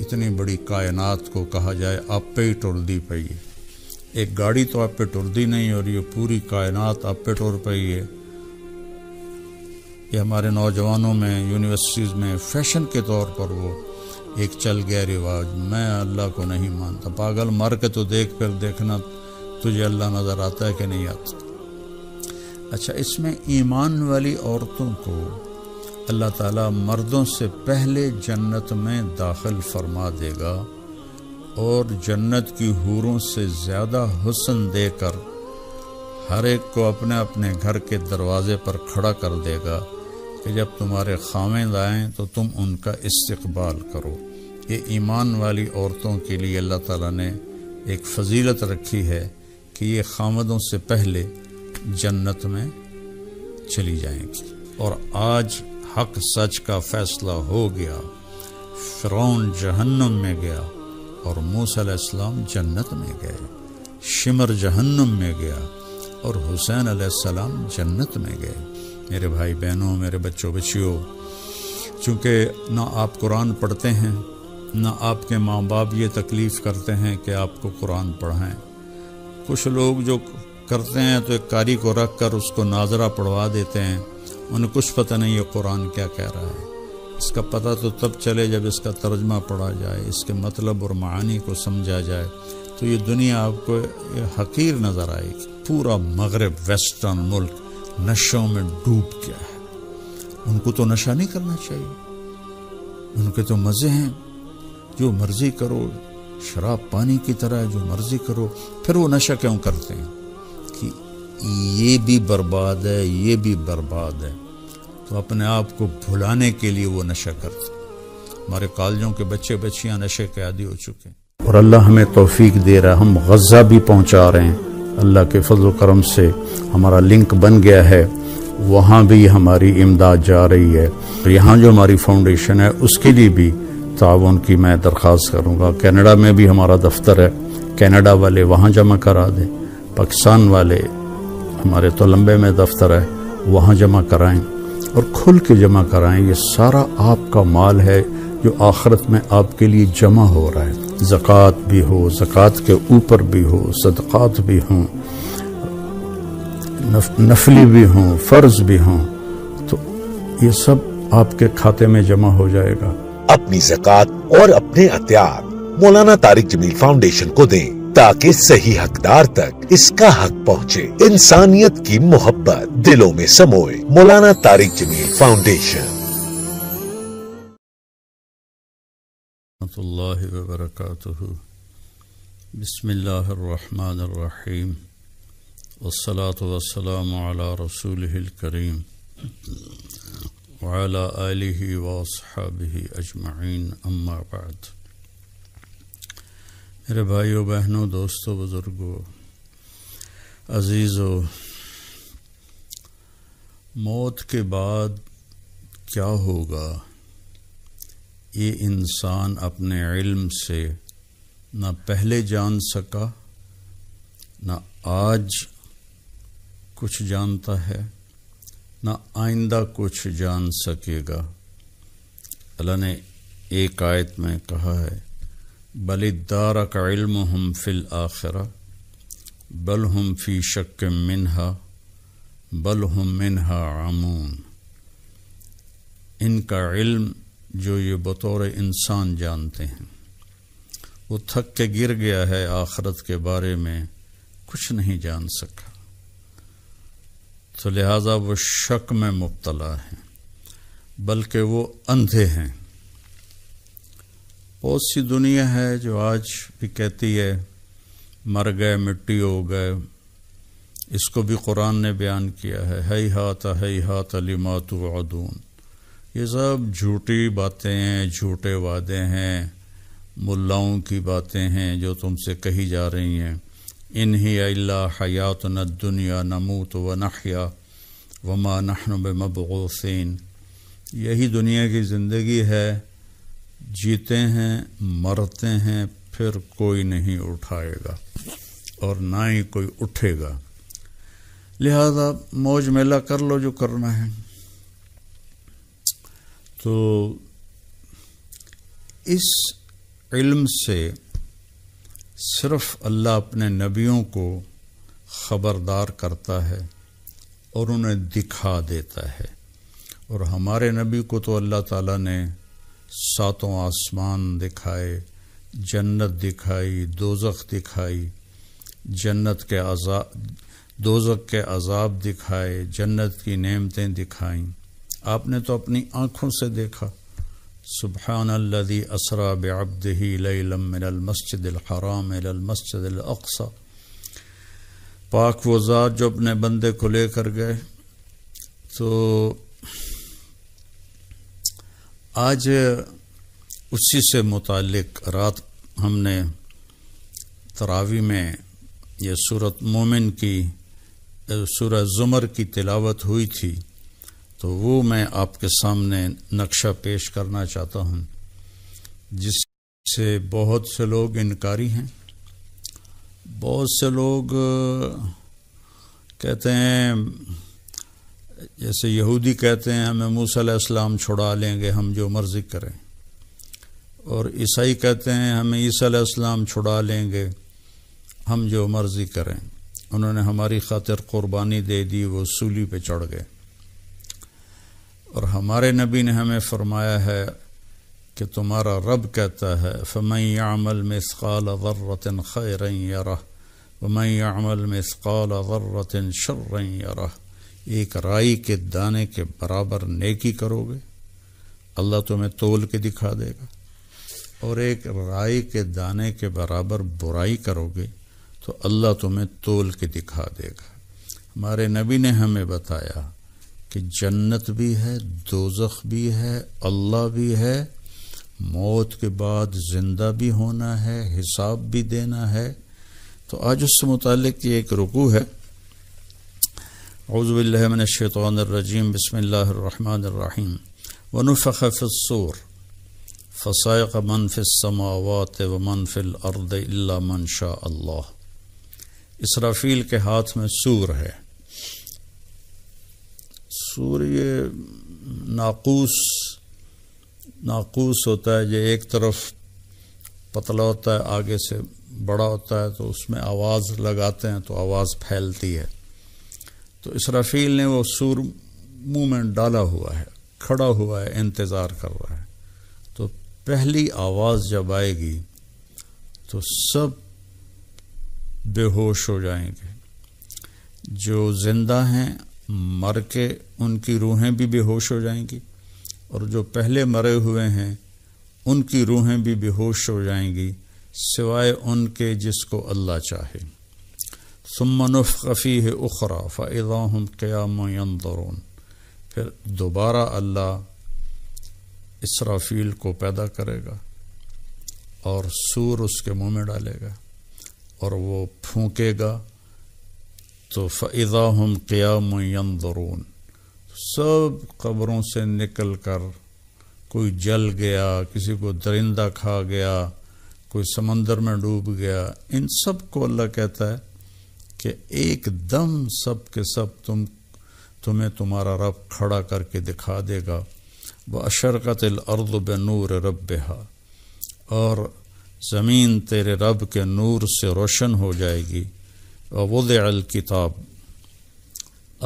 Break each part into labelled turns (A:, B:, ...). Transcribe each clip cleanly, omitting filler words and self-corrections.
A: اتنی بڑی کائنات کو کہا جائے آپ پہ ہی ٹردی پئی ہے. ایک گاڑی تو آپ پہ ٹردی نہیں اور یہ پوری کائنات آپ پہ ٹر پئی ہے. یہ ہمارے نوجوانوں میں یونیورسٹیز میں فیشن کے طور پر وہ ایک چل گیا رواج. میں اللہ کو نہیں مانتا. پاگل مر کے تو دیکھ پھر دیکھنا تجھے اللہ نظر آتا ہے کہ نہیں آتا. اچھا اس میں ایمان والی عورتوں کو اللہ تعالیٰ مردوں سے پہلے جنت میں داخل فرما دے گا اور جنت کی حوروں سے زیادہ حسن دے کر ہر ایک کو اپنے اپنے گھر کے دروازے پر کھڑا کر دے گا کہ جب تمہارے خاوند آئیں تو تم ان کا استقبال کرو. یہ ایمان والی عورتوں کے لیے اللہ تعالیٰ نے ایک فضیلت رکھی ہے کہ یہ خاوندوں سے پہلے جنت میں چلی جائیں گی. اور آج حق سچ کا فیصلہ ہو گیا. فرعون جہنم میں گیا اور موسیٰ علیہ السلام جنت میں گئے. شمر جہنم میں گیا اور حسین علیہ السلام جنت میں گئے. میرے بھائی بہنوں، میرے بچوں بچیوں، چونکہ نہ آپ قرآن پڑھتے ہیں نہ آپ کے ماں باپ یہ تکلیف کرتے ہیں کہ آپ کو قرآن پڑھائیں. کچھ لوگ جو کرتے ہیں تو ایک قاری کو رکھ کر اس کو ناظرہ پڑھوا دیتے ہیں. انہیں کچھ پتہ نہیں یہ قرآن کیا کہہ رہا ہے. اس کا پتہ تو تب چلے جب اس کا ترجمہ پڑھا جائے، اس کے مطلب اور معانی کو سمجھا جائے. تو یہ دنیا آپ کو حقیر نظر آئے گی. پورا مغرب ویسٹرن ملک نشوں میں ڈوب گیا ہے. ان کو تو نشہ نہیں کرنا چاہیے. ان کے تو مزے ہیں، جو مرضی کرو، شراب پانی کی طرح جو مرضی کرو. پھر وہ نشہ کیوں کرتے ہیں؟ کہ یہ بھی برباد ہے، یہ بھی برباد ہے. تو اپنے آپ کو بھلانے کے لیے وہ نشہ کرتے ہیں. ہمارے کالجوں کے بچے بچیاں نشے کے عادی ہو چکے ہیں. اور اللہ ہمیں توفیق دے رہا ہے. ہم غزہ بھی پہنچا رہے ہیں. اللہ کے فضل و کرم سے ہمارا لنک بن گیا ہے. وہاں بھی ہماری امداد جا رہی ہے. یہاں جو ہماری فاؤنڈیشن ہے اس کے لیے بھی تعاون کی میں درخواست کروں گا. کینیڈا میں بھی ہمارا دفتر ہے. کینیڈا والے وہاں جمع کرا دیں. پاکستان والے ہمارے تولمبے میں دفتر ہے، وہاں جمع کرائیں اور کھل کے جمع کرائیں. یہ سارا آپ کا مال ہے جو آخرت میں آپ کے لیے جمع ہو رہا ہے. زکوٰۃ بھی ہو، زکوٰۃ کے اوپر بھی ہو، صدقات بھی ہوں، نفلی بھی ہوں، فرض بھی ہوں، تو یہ سب آپ کے کھاتے میں جمع ہو جائے گا.
B: اپنی زکوٰۃ اور اپنے عطیات مولانا طارق جمیل فاؤنڈیشن کو دیں تاکہ صحیح حقدار تک اس کا حق پہنچے. انسانیت کی محبت دلوں میں سموئے. مولانا طارق جمیل فاؤنڈیشن.
A: ورحمۃ اللہ وبرکاتہ. بسم اللہ الرحمن الرحیم. والصلاة والسلام علی رسولہ الکریم وعلی آلہ واصحابہ اجمعین. اما بعد. میرے بھائیوں بہنوں، دوستوں، بزرگوں، عزیزوں، موت کے بعد کیا ہوگا یہ انسان اپنے علم سے نہ پہلے جان سکا، نہ آج کچھ جانتا ہے، نہ آئندہ کچھ جان سکے گا. اللہ نے ایک آیت میں کہا ہے بل ادارک علمہم فی الآخرہ بل ہم فی شک منہا بل ہم منہا عمون. ان کا علم جو یہ بطور انسان جانتے ہیں وہ تھک کے گر گیا ہے. آخرت کے بارے میں کچھ نہیں جان سکا، تو لہذا وہ شک میں مبتلا ہیں، بلکہ وہ اندھے ہیں. بہت سی دنیا ہے جو آج بھی کہتی ہے مر گئے، مٹی ہو گئے. اس کو بھی قرآن نے بیان کیا ہے ہیہات لما توعدون. یہ سب جھوٹی باتیں ہیں، جھوٹے وعدے ہیں، ملاؤں کی باتیں ہیں جو تم سے کہی جا رہی ہیں. ان ہی الا حیاتنا الدنیا نموت ونحیا وما نحن بمبعوثین. یہی دنیا کی زندگی ہے، جیتے ہیں، مرتے ہیں، پھر کوئی نہیں اٹھائے گا اور نہ ہی کوئی اٹھے گا. لہذا موج میلہ کر لو جو کرنا ہے. تو اس علم سے صرف اللہ اپنے نبیوں کو خبردار کرتا ہے اور انہیں دکھا دیتا ہے، اور ہمارے نبی کو تو اللہ تعالیٰ نے ساتوں آسمان دکھائے، جنت دکھائی، دوزخ دکھائی، جنت کے عذاب، دوزخ کے عذاب دکھائے، جنت کی نعمتیں دکھائیں۔ آپ نے تو اپنی آنکھوں سے دیکھا۔ سبحان الذی اسری بعبدہ لیلا من المسجد الحرام الی المسجد الاقصی، پاک وہ ذات جو اپنے بندے کو لے کر گئے۔ تو آج اسی سے متعلق رات ہم نے تراویح میں یہ سورۃ مومن کی، سورہ زمر کی تلاوت ہوئی تھی، تو وہ میں آپ کے سامنے نقشہ پیش کرنا چاہتا ہوں، جس سے بہت سے لوگ انکاری ہیں۔ بہت سے لوگ کہتے ہیں، جیسے یہودی کہتے ہیں ہمیں موسیٰ علیہ السلام چھڑا لیں گے، ہم جو مرضی کریں، اور عیسائی کہتے ہیں ہمیں عیسیٰ علیہ السلام چھڑا لیں گے، ہم جو مرضی کریں۔ انہوں نے ہماری خاطر قربانی دے دی، وہ سولی پہ چڑھ گئے۔ اور ہمارے نبی نے ہمیں فرمایا ہے کہ تمہارا رب کہتا ہے فَمَن يَعْمَلْ مِثْقَالَ ذَرَّةٍ خَيْرًا يَرَهُ وَمَن يَعْمَلْ مِثْقَالَ ذَرَّةٍ شَرًّا يَرَهُ۔ ایک رائی کے دانے کے برابر نیکی کرو گے، اللہ تمہیں تول کے دکھا دے گا، اور ایک رائی کے دانے کے برابر برائی کرو گے تو اللہ تمہیں تول کے دکھا دے گا۔ ہمارے نبی نے ہمیں بتایا کہ جنت بھی ہے، دوزخ بھی ہے، اللہ بھی ہے، موت کے بعد زندہ بھی ہونا ہے، حساب بھی دینا ہے۔ تو آج اس سے متعلق یہ ایک رکوع ہے۔ اعوذ باللہ من الشیطان الرجیم، بسم اللہ الرحمن الرحیم۔ وَنُفِخَ فِي الصُّورِ فَصَعِقَ مَن فِي السَّمَاوَاتِ وَمَن فِي الْأَرْضِ إِلَّا مَن شَاءَ اللَّهُ۔ اسرافیل کے ہاتھ میں سور ہے۔ سور یہ ناقوس ہوتا ہے، یہ ایک طرف پتلا ہوتا ہے، آگے سے بڑا ہوتا ہے، تو اس میں آواز لگاتے ہیں تو آواز پھیلتی ہے۔ تو اسرافیل نے وہ سور منہ میں ڈالا ہوا ہے، کھڑا ہوا ہے، انتظار کر رہا ہے۔ تو پہلی آواز جب آئے گی تو سب بے ہوش ہو جائیں گے، جو زندہ ہیں مر کے ان کی روحیں بھی بے ہوش ہو جائیں گی، اور جو پہلے مرے ہوئے ہیں ان کی روحیں بھی بے ہوش ہو جائیں گی، سوائے ان کے جس کو اللہ چاہے۔ ثم نفخ فیہ اخری فاذا ھم قیام ینظرون۔ پھر دوبارہ اللہ اسرافیل کو پیدا کرے گا اور سور اس کے منہ میں ڈالے گا اور وہ پھونکے گا تو فَإِذَا هُمْ قِيَامٌ يَنظُرُونَ۔ سب قبروں سے نکل کر، کوئی جل گیا، کسی کو درندہ کھا گیا، کوئی سمندر میں ڈوب گیا، ان سب کو اللہ کہتا ہے کہ ایک دم سب کے سب تمہیں تمہارا رب کھڑا کر کے دکھا دے گا۔ وَأَشْرَقَتِ الْأَرْضُ بِنُورِ رَبِّهَا، اور زمین تیرے رب کے نور سے روشن ہو جائے گی۔ وَوُضِعَ الْكِتَابُ،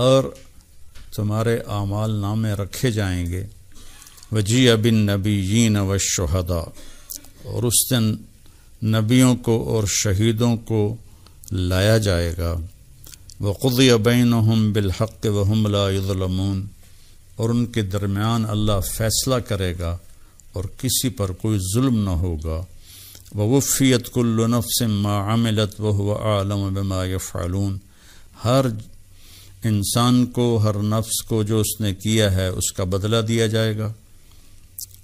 A: اور تمہارے اعمال نامے رکھے جائیں گے۔ وَجِیَ بِالنَّبِیِّینَ وَالشُّہَدَاء، اور اس دن نبیوں کو اور شہیدوں کو لایا جائے گا۔ وَقُضِیَ بَیْنَهُم بِالْحَقِّ وَهُمْ لَا يُظْلَمُونَ، اور ان کے درمیان اللہ فیصلہ کرے گا اور کسی پر کوئی ظلم نہ ہوگا۔ وَوُفِّیَتْ كُلُّ نَفْسٍ مَّا عَمِلَتْ وَهُوَ أَعْلَمُ بِمَا يَفْعَلُونَ، ہر انسان کو، ہر نفس کو جو اس نے کیا ہے اس کا بدلہ دیا جائے گا،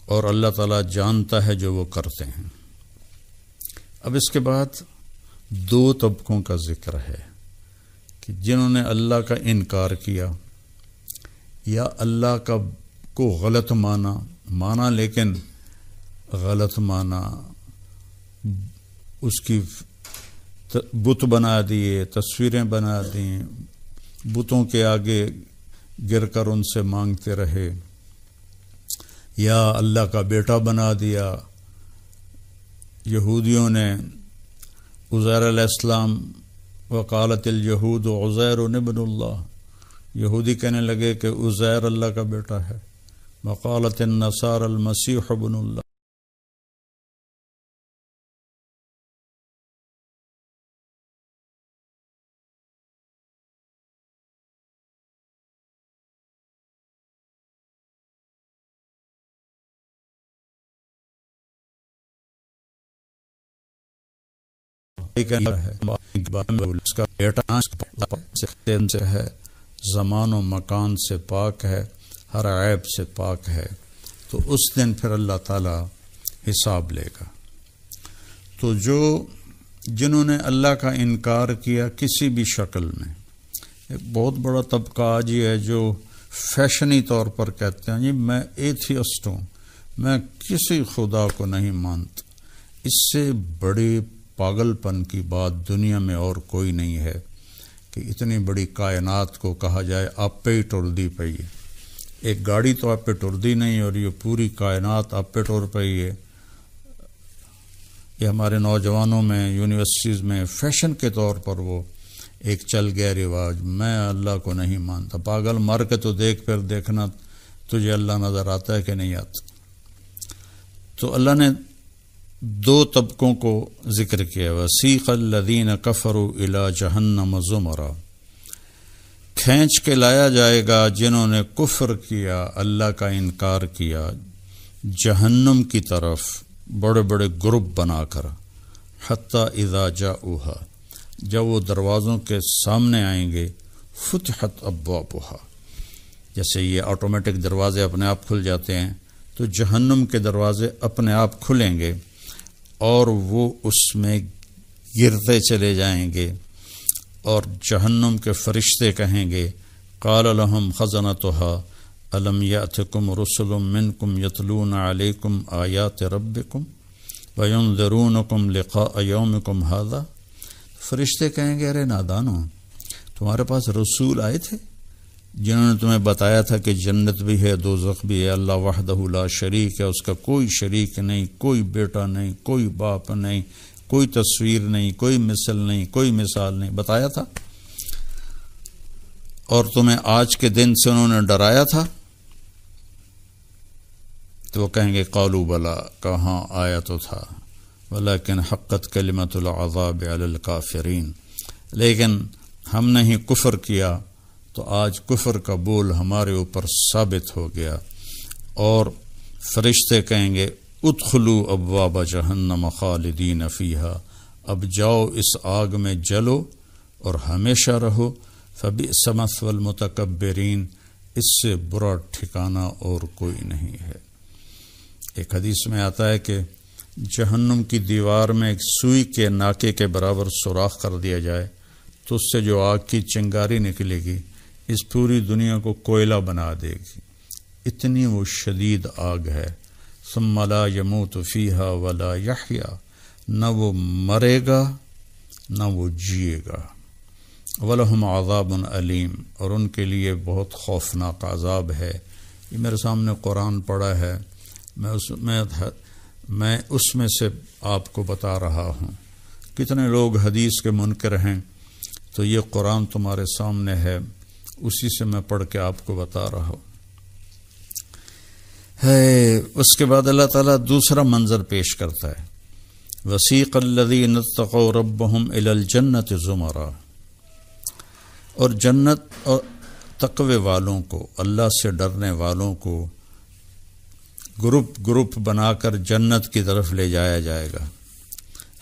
A: اور اللہ تعالیٰ جانتا ہے جو وہ کرتے ہیں۔ اب اس کے بعد دو طبقوں کا ذکر ہے کہ جنہوں نے اللہ کا انکار کیا یا اللہ کو غلط مانا لیکن غلط مانا، اس کی بت بنا دیے، تصویریں بنا دیں، بتوں کے آگے گر کر ان سے مانگتے رہے، یا اللہ کا بیٹا بنا دیا، یہودیوں نے عزیر علیہ السلام وقالت الیہود عزیر ابن اللہ، یہودی کہنے لگے کہ عزیر اللہ کا بیٹا ہے، وقالت النصارى المسیح ابن اللہ، اس کا بیٹا ہے، زمان و مکان سے پاک ہے، ہر عیب سے پاک ہے، تو اس دن پھر اللہ تعالی حساب لے گا۔ تو جنہوں نے اللہ کا انکار کیا کسی بھی شکل میں، ایک بہت بڑا طبقہ آج یہ ہے جو فیشنی طور پر کہتے ہیں جی میں ایتھیسٹ ہوں، میں کسی خدا کو نہیں مانتا۔ اس سے بڑی پاگل پن کی بات دنیا میں اور کوئی نہیں ہے کہ اتنی بڑی کائنات کو کہا جائے آپ پہ ہی ٹردی پئی ہے۔ ایک گاڑی تو آپ پہ ٹردی نہیں، اور یہ پوری کائنات آپ پہ ٹر پئی ہے۔ یہ ہمارے نوجوانوں میں یونیورسٹیز میں فیشن کے طور پر وہ ایک چل گیا رواج، میں اللہ کو نہیں مانتا۔ پاگل، مر کے تو دیکھ، پھر دیکھنا تجھے اللہ نظر آتا ہے کہ نہیں آتا۔ تو اللہ نے دو طبقوں کو ذکر کیا، وسیق الذین کفروا الی جہنم زمرا، کھینچ کے لایا جائے گا جنہوں نے کفر کیا، اللہ کا انکار کیا، جہنم کی طرف بڑے بڑے گروپ بنا کر، حتی اذا جاؤہا، جب وہ دروازوں کے سامنے آئیں گے، فتحت ابوابہا، جیسے یہ آٹومیٹک دروازے اپنے آپ کھل جاتے ہیں، تو جہنم کے دروازے اپنے آپ کھلیں گے اور وہ اس میں گرتے چلے جائیں گے، اور جہنم کے فرشتے کہیں گے قال لهم خزنتها الم یأتکم رسل منکم یتلون علیکم آیات ربکم وینذرونکم لقاء یومکم ھذا، فرشتے کہیں گے ارے نادانو، تمہارے پاس رسول آئے تھے جنہوں نے تمہیں بتایا تھا کہ جنت بھی ہے، دوزخ بھی ہے، اللہ وحدہ لا شریک ہے، اس کا کوئی شریک نہیں، کوئی بیٹا نہیں، کوئی باپ نہیں، کوئی تصویر نہیں، کوئی مثل نہیں، کوئی مثال نہیں، بتایا تھا، اور تمہیں آج کے دن سے انہوں نے ڈرایا تھا؟ تو وہ کہیں گے قالوا بلا، کہاں آیا تو تھا، ولکن حقت کلمۃ العذاب علی الکافرین، لیکن ہم نے ہی کفر کیا تو آج کفر کا بول ہمارے اوپر ثابت ہو گیا۔ اور فرشتے کہیں گے ادخلوا ابواب جہنم خالدین فیہا، اب جاؤ اس آگ میں جلو اور ہمیشہ رہو، فبئس مثوى المتکبرین، اس سے برا ٹھکانہ اور کوئی نہیں ہے۔ ایک حدیث میں آتا ہے کہ جہنم کی دیوار میں ایک سوئی کے ناکے کے برابر سوراخ کر دیا جائے تو اس سے جو آگ کی چنگاری نکلے گی اس پوری دنیا کو کوئلہ بنا دے گی، اتنی وہ شدید آگ ہے۔ ثم لا يموت فیہا ولا یحیا، نہ وہ مرے گا نہ وہ جیے گا، ولہم عذاب علیم، اور ان کے لیے بہت خوفناک عذاب ہے۔ یہ میرے سامنے قرآن پڑھا ہے، میں اس میں سے آپ کو بتا رہا ہوں۔ کتنے لوگ حدیث کے منکر ہیں، تو یہ قرآن تمہارے سامنے ہے، اسی سے میں پڑھ کے آپ کو بتا رہا ہوں۔ اس کے بعد اللہ تعالیٰ دوسرا منظر پیش کرتا ہے، وسیق الذین اتقوا ربهم الی الجنۃ زمرا، اور جنت اور تقوی والوں کو، اللہ سے ڈرنے والوں کو گروپ بنا کر جنت کی طرف لے جایا جائے گا،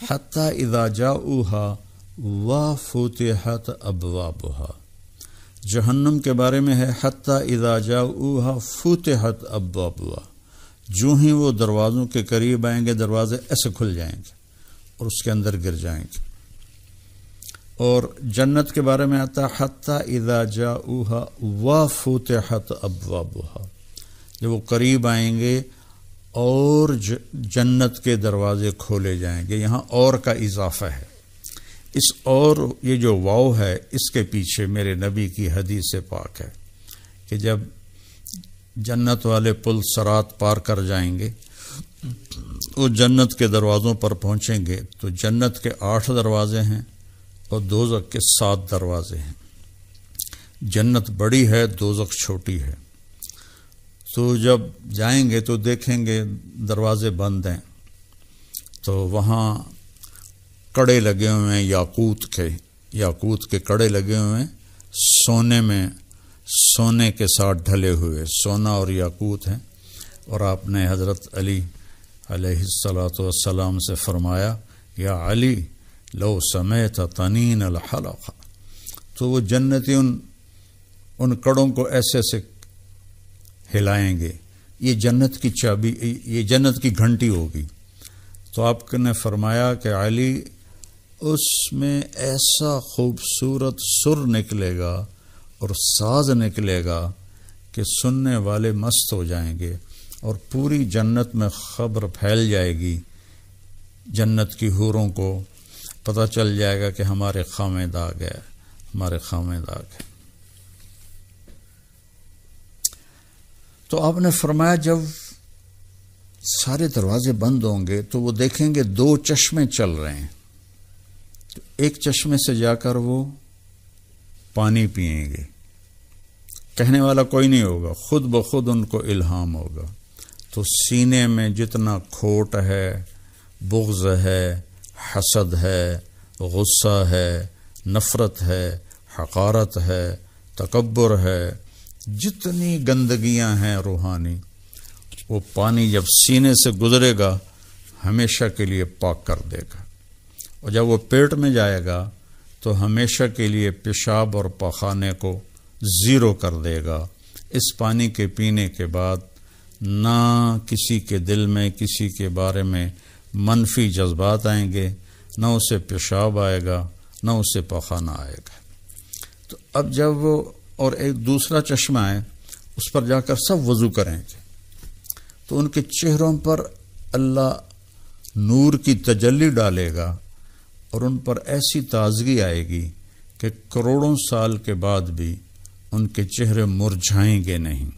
A: حتی اذا جاؤہا وفتحت ابوابہا، جہنم کے بارے میں ہے حتی اذا جاؤہا فتحت ابوابہا، جو ہی وہ دروازوں کے قریب آئیں گے دروازے ایسے کھل جائیں گے اور اس کے اندر گر جائیں گے۔ اور جنت کے بارے میں آتا حتی اذا جاؤہا وفتحت ابوابہا، جب وہ قریب آئیں گے اور جنت کے دروازے کھولے جائیں گے۔ یہاں اور کا اضافہ ہے، اس اور یہ جو واو ہے اس کے پیچھے میرے نبی کی حدیث پاک ہے کہ جب جنت والے پل صراط پار کر جائیں گے وہ جنت کے دروازوں پر پہنچیں گے تو جنت کے 8 دروازے ہیں اور دوزخ کے 7 دروازے ہیں. جنت بڑی ہے، دوزخ چھوٹی ہے. تو جب جائیں گے تو دیکھیں گے دروازے بند ہیں، تو وہاں کڑے لگے ہوئے ہیں یاقوت کے کڑے لگے ہوئے ہیں، سونے کے ساتھ ڈھلے ہوئے، سونا اور یاقوت ہیں. اور آپ نے حضرت علی علیہ الصلاۃ والسلام سے فرمایا یا علی لو سمیت طنین الحلق. تو وہ جنتی ان کڑوں کو ایسے ایسے ہلائیں گے. یہ جنت کی چابی، یہ جنت کی گھنٹی ہوگی. تو آپ نے فرمایا کہ علی اس میں ایسا خوبصورت سر نکلے گا اور ساز نکلے گا کہ سننے والے مست ہو جائیں گے اور پوری جنت میں خبر پھیل جائے گی. جنت کی حوروں کو پتہ چل جائے گا کہ ہمارے خامد آ گئے، ہمارے خامد آ گئے. تو آپ نے فرمایا جب سارے دروازے بند ہوں گے تو وہ دیکھیں گے 2 چشمے چل رہے ہیں. تو ایک چشمے سے جا کر وہ پانی پئیں گے. کہنے والا کوئی نہیں ہوگا، خود بخود ان کو الہام ہوگا. تو سینے میں جتنا کھوٹ ہے، بغض ہے، حسد ہے، غصہ ہے، نفرت ہے، حقارت ہے، تکبر ہے، جتنی گندگیاں ہیں روحانی، وہ پانی جب سینے سے گزرے گا ہمیشہ کے لیے پاک کر دے گا. اور جب وہ پیٹ میں جائے گا تو ہمیشہ کے لیے پیشاب اور پخانے کو 0 کر دے گا. اس پانی کے پینے کے بعد نہ کسی کے دل میں کسی کے بارے میں منفی جذبات آئیں گے، نہ اسے پیشاب آئے گا، نہ اسے پخانہ آئے گا. تو اب جب وہ اور ایک دوسرا چشمہ ہے اس پر جا کر سب وضو کریں گے تو ان کے چہروں پر اللہ نور کی تجلی ڈالے گا اور ان پر ایسی تازگی آئے گی کہ کروڑوں سال کے بعد بھی ان کے چہرے مرجھائیں گے نہیں.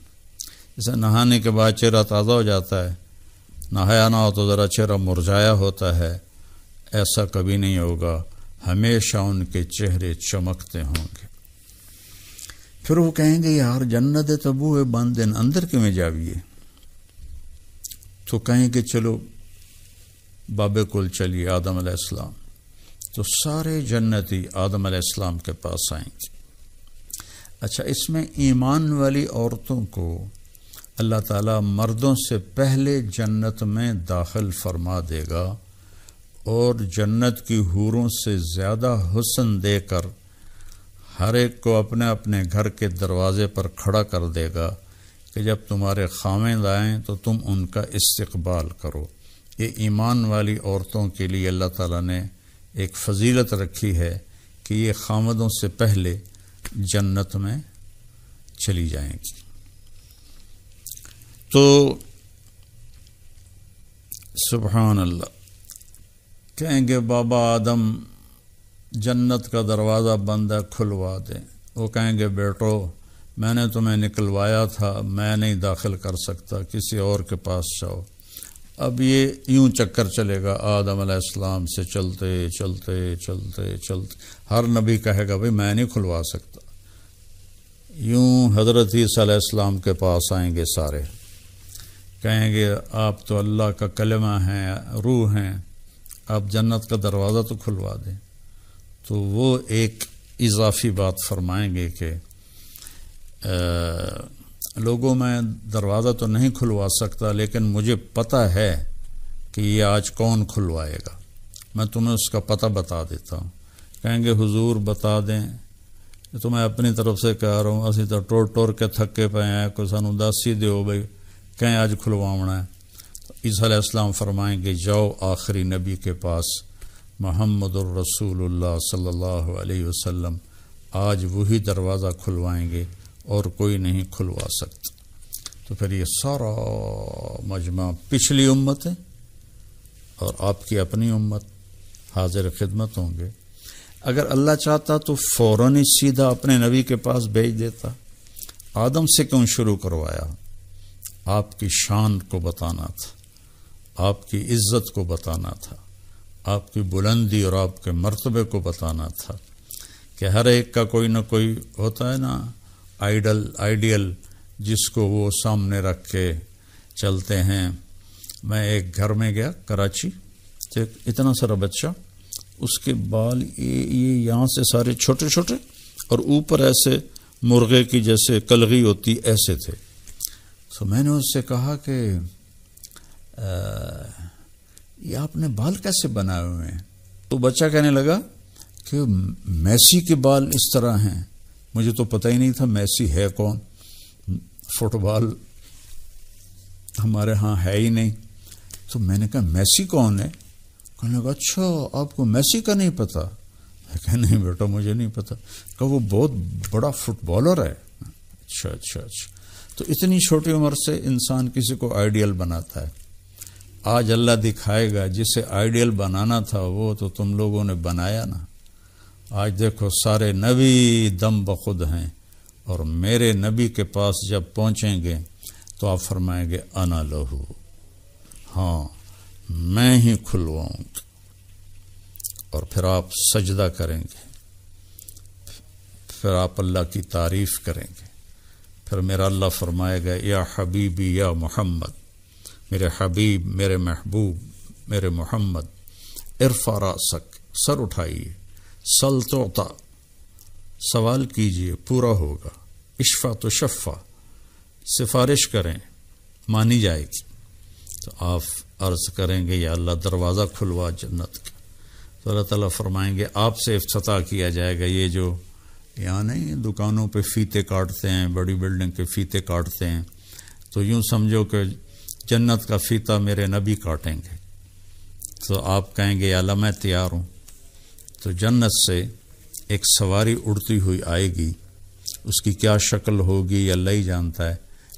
A: جیسے نہانے کے بعد چہرہ تازہ ہو جاتا ہے، نہایا نہ ہو تو ذرا چہرہ مرجھایا ہوتا ہے، ایسا کبھی نہیں ہوگا. ہمیشہ ان کے چہرے چمکتے ہوں گے. پھر وہ کہیں گے یار جنت تبو ہے بند اندر کیوں میں جاویے؟ تو کہیں کہ چلو بابے کل چلیے آدم علیہ السلام. تو سارے جنتی آدم علیہ السلام کے پاس آئیں گے. اچھا، اس میں ایمان والی عورتوں کو اللہ تعالیٰ مردوں سے پہلے جنت میں داخل فرما دے گا اور جنت کی حوروں سے زیادہ حسن دے کر ہر ایک کو اپنے اپنے گھر کے دروازے پر کھڑا کر دے گا کہ جب تمہارے خاوند آئیں تو تم ان کا استقبال کرو. یہ ایمان والی عورتوں کے لیے اللہ تعالیٰ نے ایک فضیلت رکھی ہے کہ یہ خامدوں سے پہلے جنت میں چلی جائیں گی. تو سبحان اللہ، کہیں گے بابا آدم جنت کا دروازہ بند ہے، کھلوا دیں. وہ کہیں گے بیٹو میں نے تمہیں نکلوایا تھا، میں نہیں داخل کر سکتا، کسی اور کے پاس جاؤ. اب یہ یوں چکر چلے گا آدم علیہ السلام سے چلتے چلتے چلتے چلتے. ہر نبی کہے گا بھئی میں نہیں کھلوا سکتا. یوں حضرت عیسیٰ علیہ السلام کے پاس آئیں گے سارے، کہیں گے آپ تو اللہ کا کلمہ ہیں، روح ہیں، آپ جنت کا دروازہ تو کھلوا دیں. تو وہ ایک اضافی بات فرمائیں گے کہ لوگوں میں دروازہ تو نہیں کھلوا سکتا لیکن مجھے پتہ ہے کہ یہ آج کون کھلوائے گا، میں تمہیں اس کا پتہ بتا دیتا ہوں. کہیں گے حضور بتا دیں، تو میں اپنی طرف سے کہہ رہا ہوں، اسی تو ٹور کے تھکے پے ہیں، کوئی سانو دس ہی دیو بھائی کہیں آج کھلواونا ہے. تو عیسیٰ علیہ السلام فرمائیں گے جاؤ آخری نبی کے پاس محمد الرسول اللہ صلی اللہ علیہ وسلم، آج وہی دروازہ کھلوائیں گے اور کوئی نہیں کھلوا سکتا. تو پھر یہ سارا مجمع پچھلی امت ہے اور آپ کی اپنی امت حاضر خدمت ہوں گے. اگر اللہ چاہتا تو فوراً ہی سیدھا اپنے نبی کے پاس بھیج دیتا. آدم سے کیوں شروع کروایا؟ آپ کی شان کو بتانا تھا، آپ کی عزت کو بتانا تھا، آپ کی بلندی اور آپ کے مرتبے کو بتانا تھا کہ ہر ایک کا کوئی نہ کوئی ہوتا ہے نا آئیڈیل جس کو وہ سامنے رکھ کے چلتے ہیں۔ میں ایک گھر میں گیا کراچی، اتنا سارا بچہ، اس کے بال یہ یہاں سے سارے چھوٹے چھوٹے اور اوپر ایسے مرغے کی جیسے کلغی ہوتی ایسے تھے۔ تو میں نے اس سے کہا کہ یہ آپ نے بال کیسے بنائے ہوئے ہیں؟ تو بچہ کہنے لگا کہ میسی کے بال اس طرح ہیں۔ مجھے تو پتہ ہی نہیں تھا میسی ہے کون، فٹ بال ہمارے ہاں ہے ہی نہیں۔ تو میں نے کہا میسی کون ہے؟ کہنے لگا اچھا آپ کو میسی کا نہیں پتا؟ میں کہا نہیں بیٹا مجھے نہیں پتا۔ کہا وہ بہت بڑا فٹ بالر ہے۔ اچھا اچھا اچھا۔ تو اتنی چھوٹی عمر سے انسان کسی کو آئیڈیل بناتا ہے۔ آج اللہ دکھائے گا جسے آئیڈیل بنانا تھا وہ تو تم لوگوں نے بنایا نا۔ آج دیکھو سارے نبی دم بخود ہیں، اور میرے نبی کے پاس جب پہنچیں گے تو آپ فرمائیں گے انا لہو، ہاں میں ہی کھلواؤں گا، اور پھر آپ سجدہ کریں گے، پھر آپ اللہ کی تعریف کریں گے، پھر میرا اللہ فرمائے گا یا حبیبی یا محمد، میرے حبیب، میرے محبوب، میرے محمد، ارفع راسک، سر اٹھائیے، سل تعطا، سوال کیجئے پورا ہوگا، اشفع تو شفع، سفارش کریں مانی جائے گی۔ تو آپ عرض کریں گے یا اللہ دروازہ کھلوا جنت کا، تو اللہ تعالیٰ فرمائیں گے آپ سے افتتاح کیا جائے گا۔ یہ جو یہاں نہیں دکانوں پہ فیتے کاٹتے ہیں، بڑی بلڈنگ کے فیتے کاٹتے ہیں، تو یوں سمجھو کہ جنت کا فیتا میرے نبی کاٹیں گے۔ تو آپ کہیں گے یا اللہ میں تیار ہوں۔ تو جنت سے ایک سواری اڑتی ہوئی آئے گی، اس کی کیا شکل ہوگی یا اللہ ہی جانتا ہے،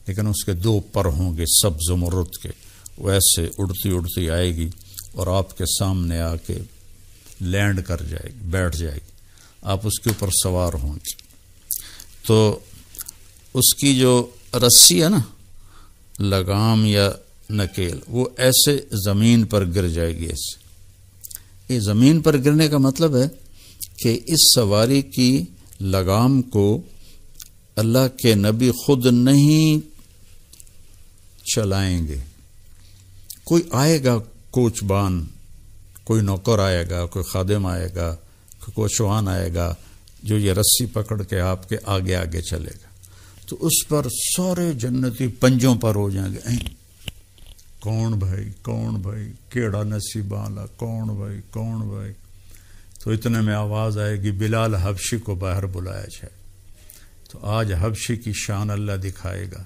A: لیکن اس کے 2 پر ہوں گے سبز زمرد کے، وہ ایسے اڑتی اڑتی آئے گی اور آپ کے سامنے آ کے لینڈ کر جائے گی، بیٹھ جائے گی، آپ اس کے اوپر سوار ہوں گے۔ تو اس کی جو رسی ہے نا، لگام یا نکیل، وہ ایسے زمین پر گر جائے گی۔ ایسے یہ زمین پر گرنے کا مطلب ہے کہ اس سواری کی لگام کو اللہ کے نبی خود نہیں چلائیں گے، کوئی آئے گا کوچبان، کوئی نوکر آئے گا، کوئی خادم آئے گا، کوئی کوچوان آئے گا جو یہ رسی پکڑ کے آپ کے آگے آگے چلے گا۔ تو اس پر سارے جنتی پنجوں پر ہو جائیں گے، کون بھائی کون بھائی، کیڑا نصیب والا، کون بھائی کون بھائی۔ تو اتنے میں آواز آئے گی بلال حبشی کو باہر بلایا جائے۔ تو آج حبشی کی شان اللہ دکھائے گا،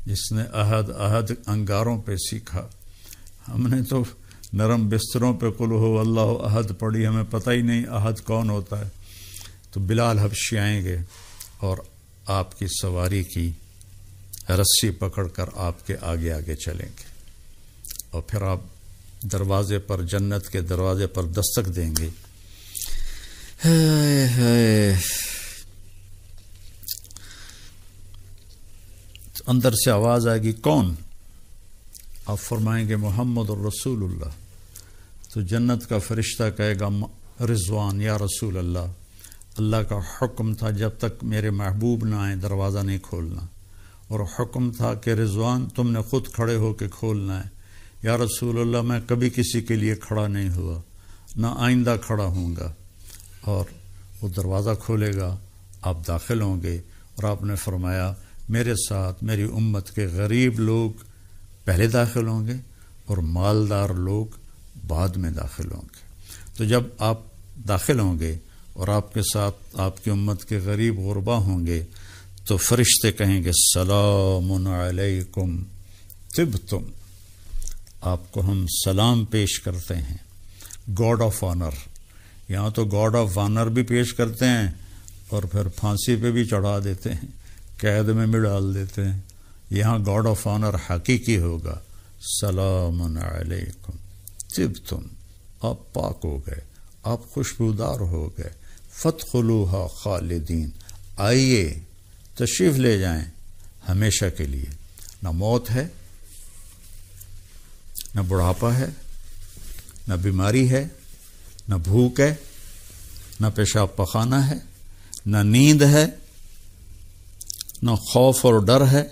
A: جس نے عہد انگاروں پہ سیکھا۔ ہم نے تو نرم بستروں پہ قل ہو اللہ احد پڑھی، ہمیں پتہ ہی نہیں عہد کون ہوتا ہے۔ تو بلال حبشی آئیں گے اور آپ کی سواری کی رسی پکڑ کر آپ کے آگے آگے چلیں گے، اور پھر آپ دروازے پر، جنت کے دروازے پر دستک دیں گے۔ اندر سے آواز آئے گی کون؟ آپ فرمائیں گے محمد الرسول اللہ۔ تو جنت کا فرشتہ کہے گا رضوان یا رسول اللہ، اللہ کا حکم تھا جب تک میرے محبوب نہ آئیں دروازہ نہیں کھولنا، اور حکم تھا کہ رضوان تم نے خود کھڑے ہو کے کھولنا ہے۔ یا رسول اللہ میں کبھی کسی کے لیے کھڑا نہیں ہوا، نہ آئندہ کھڑا ہوں گا۔ اور وہ دروازہ کھولے گا، آپ داخل ہوں گے، اور آپ نے فرمایا میرے ساتھ میری امت کے غریب لوگ پہلے داخل ہوں گے اور مالدار لوگ بعد میں داخل ہوں گے۔ تو جب آپ داخل ہوں گے اور آپ کے ساتھ آپ کی امت کے غریب غربا ہوں گے، تو فرشتے کہیں گے سلام علیکم طبتم، آپ کو ہم سلام پیش کرتے ہیں، گاڈ آف آنر۔ یہاں تو گاڈ آف آنر بھی پیش کرتے ہیں اور پھر پھانسی پہ بھی چڑھا دیتے ہیں، قید میں بھی ڈال دیتے ہیں۔ یہاں گاڈ آف آنر حقیقی ہوگا، سلام علیکم طبتم، آپ پاک ہو گئے، آپ خوشبودار ہو گئے، فادخلوها خالدین، آئیے تشریف لے جائیں ہمیشہ کے لیے، نہ موت ہے نہ بڑھاپا ہے، نہ بیماری ہے، نہ بھوک ہے، نہ پیشاب پخانہ ہے، نہ نیند ہے، نہ خوف اور ڈر ہے،